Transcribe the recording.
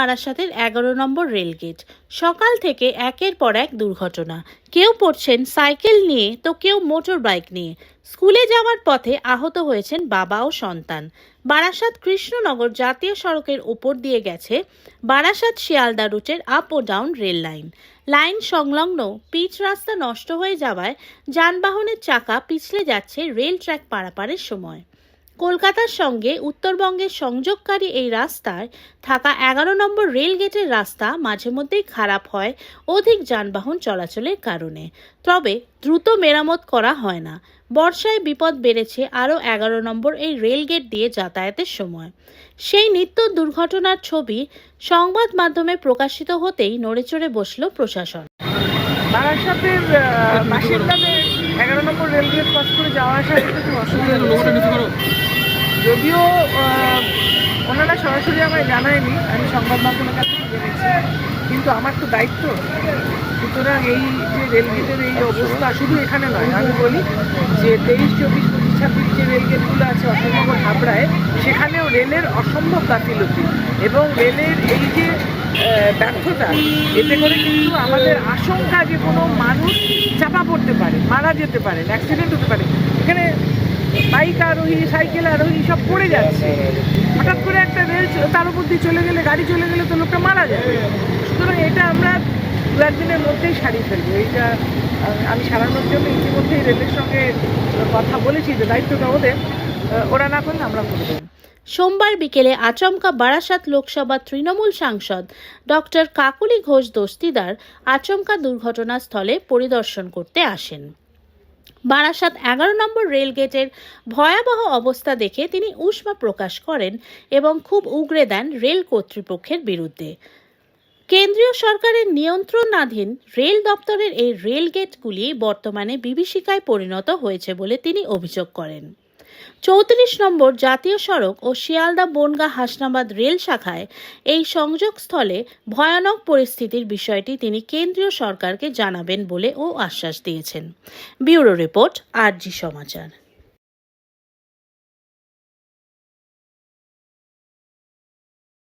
বারাসাতের 11 নম্বর রেলগেট। সকাল থেকে একের পর এক দুর্ঘটনা। কেউ পড়ছেন সাইকেল নিয়ে তো কেউ মোটর বাইক নিয়ে। স্কুলে যাওয়ার পথে আহত হয়েছেন বাবা ও সন্তান। বারাসাত কৃষ্ণনগর জাতীয় সড়কের ওপর দিয়ে গেছে বারাসাত শিয়ালদা রুটের আপ ও ডাউন রেল লাইন। লাইন সংলগ্ন পিচ রাস্তা নষ্ট হয়ে যাওয়ায় যানবাহনের চাকা পিছলে যাচ্ছে রেল ট্র্যাক পারাপারের সময়। কলকাতার সঙ্গে উত্তরবঙ্গের সংযোগকারী এই রাস্তায় থাকা 11 নম্বর রেল গেটের রাস্তা মাঝে মধ্যেই খারাপ হয় অধিক যানবাহন চলাচলের কারণে। তবে দ্রুত মেরামত করা হয় না। বর্ষায় বিপদ বেড়েছে আরও 11 নম্বর এই রেল গেট দিয়ে যাতায়াতের সময়। সেই নিত্য দুর্ঘটনার ছবি সংবাদ মাধ্যমে প্রকাশিত হতেই নড়েচড়ে বসল প্রশাসন। বারাসাতের বাসিন্দাদের 11 নম্বর রেলগেট ক্রস করে যাওয়া আসা একটু অসুবিধা হচ্ছে। যদিও ওনারা সরাসরি আমায় জানায়নি, আমি সংবাদ মাধ্যমের কাছে জেনেছি, কিন্তু আমার তো দায়িত্ব। সুতরাং এই যে রেলগেটের এই অবস্থা শুধু এখানে নয়, আমি বলি যে 23, 24, 25, 26 যে রেলগেটগুলো আছে অশোকনগর হাবড়ায়, সেখানেও রেলের অসম্ভব গাফিলতি এবং রেলের এই যে ব্যর্থতা, এতে করে কিন্তু আমাদের আশঙ্কা যে কোনো মানুষ চাপা পড়তে পারে, মারা যেতে পারে, অ্যাক্সিডেন্ট হতে পারে। এখানে বাইক আরোহী, সাইকেল আরোহী সব পড়ে যাচ্ছে। হঠাৎ করে একটা রেল তার উপর দিয়ে চলে গেলে, গাড়ি চলে গেলে তো লোকটা মারা যাবে। সুতরাং এটা আমরা দু একদিনের মধ্যেই সারিয়ে ফেলবো। এইটা আমি সারানোর জন্য ইতিমধ্যেই রেলের সঙ্গে কথা বলেছি যে দায়িত্বটা ওরা না করলে আমরা করে দেবো। সোমবার বিকেলে আচমকা বারাসাত লোকসভা তৃণমূল সাংসদ ডক্টর কাকলি ঘোষ দস্তিদার আচমকা দুর্ঘটনাস্থলে পরিদর্শন করতে আসেন। বারাসাত 11 নম্বর রেলগেটের ভয়াবহ অবস্থা দেখে তিনি উষ্মা প্রকাশ করেন এবং খুব উগরে দেন রেল কর্তৃপক্ষের বিরুদ্ধে। কেন্দ্রীয় সরকারের নিয়ন্ত্রণাধীন রেল দপ্তরের এই রেলগেটগুলি বর্তমানে বিভীষিকায় পরিণত হয়েছে বলে তিনি অভিযোগ করেন। 34 নম্বর জাতীয় সড়ক ও শিয়ালদা বনগাঁ হাসনাবাদ রেল শাখায় এই সংযোগস্থলে ভয়ানক পরিস্থিতির বিষয়টি তিনি কেন্দ্রীয় সরকারকে জানাবেন বলে ও আশ্বাস দিয়েছেন। ব্যুরো রিপোর্ট, আরজি সমাচার।